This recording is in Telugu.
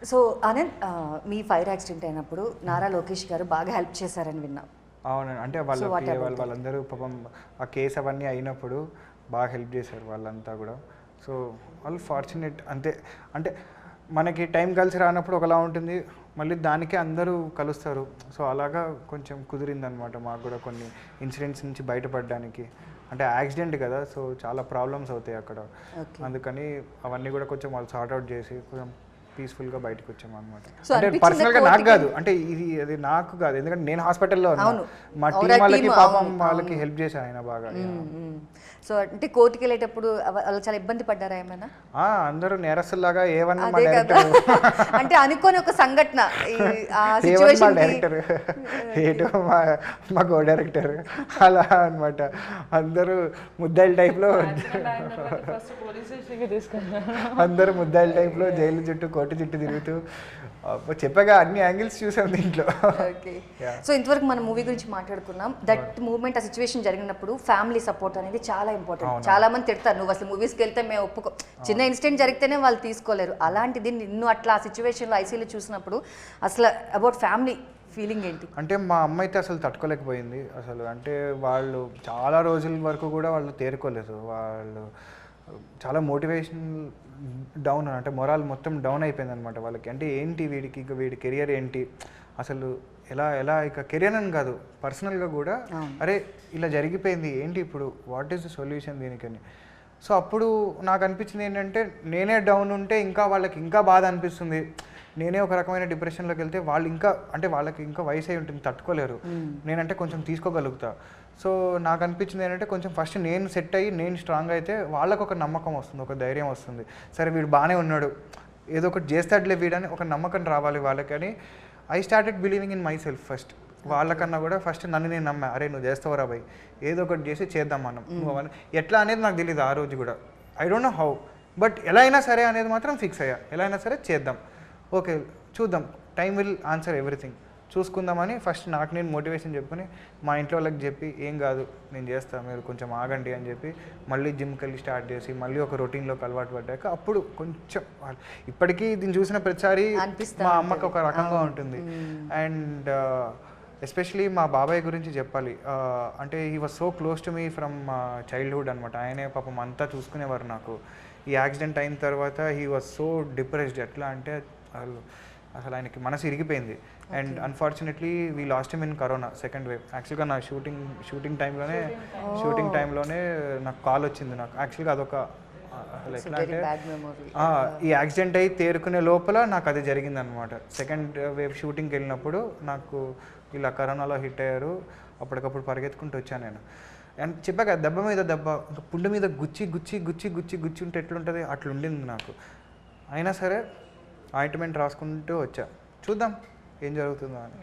సో ఆనంద్, మీ ఫైర్ యాక్సిడెంట్ అయినప్పుడు నారా లోకేష్ గారు బాగా హెల్ప్ చేశారని విన్నా. అవునండి, అంటే వాళ్ళందరూ పాపం ఆ కేసు అవన్నీ అయినప్పుడు బాగా హెల్ప్ చేశారు వాళ్ళంతా కూడా. సో వాళ్ళు ఫార్చునేట్ అంతే. అంటే మనకి టైం కలిసి రానప్పుడు ఒకలా ఉంటుంది, మళ్ళీ దానికే అందరూ కలుస్తారు. సో అలాగా కొంచెం కుదిరిందనమాట మాకు కూడా కొన్ని ఇన్సిడెంట్స్ నుంచి బయటపడడానికి. అంటే యాక్సిడెంట్ కదా, సో చాలా ప్రాబ్లమ్స్ అవుతాయి అక్కడ. అందుకని అవన్నీ కూడా కొంచెం వాళ్ళు సార్ట్అవుట్ చేసి కొంచెం పీస్ఫుల్గా బయటకు వచ్చాము అనమాట. అంటే పర్సనల్గా నాకు కాదు, అంటే అది నాకు కాదు, ఎందుకంటే నేను హాస్పిటల్లో ఉన్నాను, మా టీం వాళ్ళకి పాపం వాళ్ళకి హెల్ప్ చేశాను ఆయన బాగా. సో అంటే కోర్టుకి వెళ్ళేటప్పుడు వాళ్ళు చాలా ఇబ్బంది పడ్డారా ఏమైనా? అందరూ నేరస్తులాగా ఏవన్నా అంటే అనుకోని ఒక సంఘటన డైరెక్టర్ ఏటో మా కో డైరెక్టర్ అలా అనమాట. అందరూ ముద్దాయిల టైప్లో అందరూ ముద్దాయిల టైప్లో జైలు చుట్టూ కోర్టు చుట్టూ తిరుగుతూ చెప్పగా అన్ని యాంగిల్స్ చూసాం దీంట్లో. సో ఇంతవరకు మన మూవీ గురించి మాట్లాడుకున్నాం. దట్ మూమెంట్, ఆ సిచ్యువేషన్ జరిగినప్పుడు ఫ్యామిలీ సపోర్ట్ అనేది చాలా ఇంపార్టెంట్. చాలా మంది తిడతారు, నువ్వు అసలు మూవీస్కి వెళ్తే మేము ఒప్పుకో, చిన్న ఇన్సిడెంట్ జరిగితేనే వాళ్ళు తీసుకోలేరు. అలాంటిది నిన్ను అట్లా ఆ సిచ్యువేషన్లో ఐసీలో చూసినప్పుడు అసలు అబౌట్ ఫ్యామిలీ ఫీలింగ్ ఏంటి? అంటే మా అమ్మ అయితే అసలు తట్టుకోలేకపోయింది అసలు. అంటే వాళ్ళు చాలా రోజుల వరకు కూడా వాళ్ళు తేరుకోలేదు. వాళ్ళు చాలా మోటివేషన్ డౌన్, అంటే మొరాల్ మొత్తం డౌన్ అయిపోయింది అనమాట వాళ్ళకి. అంటే ఏంటి వీడికి, ఇక వీడి కెరియర్ ఏంటి అసలు, ఎలా ఇక కెరియర్ అని కాదు, పర్సనల్గా కూడా అరే ఇలా జరిగిపోయింది ఏంటి ఇప్పుడు, వాట్ ఈస్ ద సొల్యూషన్ దీనికని. సో అప్పుడు నాకు అనిపించింది ఏంటంటే, నేనే డౌన్ ఉంటే ఇంకా వాళ్ళకి ఇంకా బాధ అనిపిస్తుంది. నేనే ఒక రకమైన డిప్రెషన్లోకి వెళ్తే వాళ్ళు ఇంకా, అంటే వాళ్ళకి ఇంకా వయసు అయి ఉంటుంది, తట్టుకోలేరు. నేనంటే కొంచెం తీసుకోగలుగుతా. సో నాకు అనిపించింది ఏంటంటే, కొంచెం ఫస్ట్ నేను సెట్ అయ్యి నేను స్ట్రాంగ్ అయితే వాళ్ళకు ఒక నమ్మకం వస్తుంది, ఒక ధైర్యం వస్తుంది. సరే వీడు బాగానే ఉన్నాడు, ఏదో ఒకటి చేస్తాడులే వీడని ఒక నమ్మకం రావాలి వాళ్ళకని. I started believing in myself first. వాళ్ళకన్నా కూడా ఫస్ట్ నన్ను నేను నమ్మా, అరే నువ్వు చేస్తావు రా భయ్, ఏదో ఒకటి చేసి చేద్దాం మనం. నువ్వు ఎట్లా అనేది నాకు తెలియదు ఆ రోజు కూడా, I don't know how, but ఎలా అయినా సరే అనేది మాత్రం ఫిక్స్ అయ్యా. ఎలా అయినా సరే చేద్దాం, ఓకే చూద్దాం, టైం విల్ ఆన్సర్ ఎవ్రీథింగ్, చూసుకుందామని ఫస్ట్ నాకు నేను మోటివేషన్ చెప్పుకొని మా ఇంట్లో వాళ్ళకి చెప్పి, ఏం కాదు నేను చేస్తాను, మీరు కొంచెం ఆగండి అని చెప్పి మళ్ళీ జిమ్కి వెళ్ళి స్టార్ట్ చేసి మళ్ళీ ఒక రొటీన్లోకి అలవాటు పడ్డాక అప్పుడు కొంచెం ఇప్పటికీ దీన్ని చూసిన ప్రతిసారి మా అమ్మకి ఒక రకంగా ఉంటుంది. అండ్ ఎస్పెషలీ మా బాబాయ్ గురించి చెప్పాలి. అంటే he was so close to me from childhood అనమాట. ఆయనే పాపం అంతా చూసుకునేవారు నాకు. ఈ యాక్సిడెంట్ అయిన తర్వాత హీ వాజ్ సో డిప్రెస్డ్. ఎట్లా అంటే అసలు ఆయనకి మనసు ఇరిగిపోయింది. And unfortunately we lost him in corona second wave. యాక్చువల్గా నా షూటింగ్ టైంలోనే నాకు కాల్ వచ్చింది. నాకు యాక్చువల్గా అదొక ఎట్లా అంటే, ఈ యాక్సిడెంట్ అయి తేరుకునే లోపల నాకు అది జరిగిందనమాట. సెకండ్ వేవ్ షూటింగ్కి వెళ్ళినప్పుడు నాకు ఇలా కరోనాలో హిట్ అయ్యారు. అప్పటికప్పుడు పరిగెత్తుకుంటూ వచ్చాను నేను. అండ్ చెప్పాక దెబ్బ మీద దెబ్బ, ఇంకా పుండు మీద గుచ్చి ఉంటే ఎట్లుంటుంది అట్లుండింది నాకు. అయినా సరే ఆయింట్మెంట్ రాసుకుంటూ వచ్చా, చూద్దాం ఏం జరుగుతుందో అని.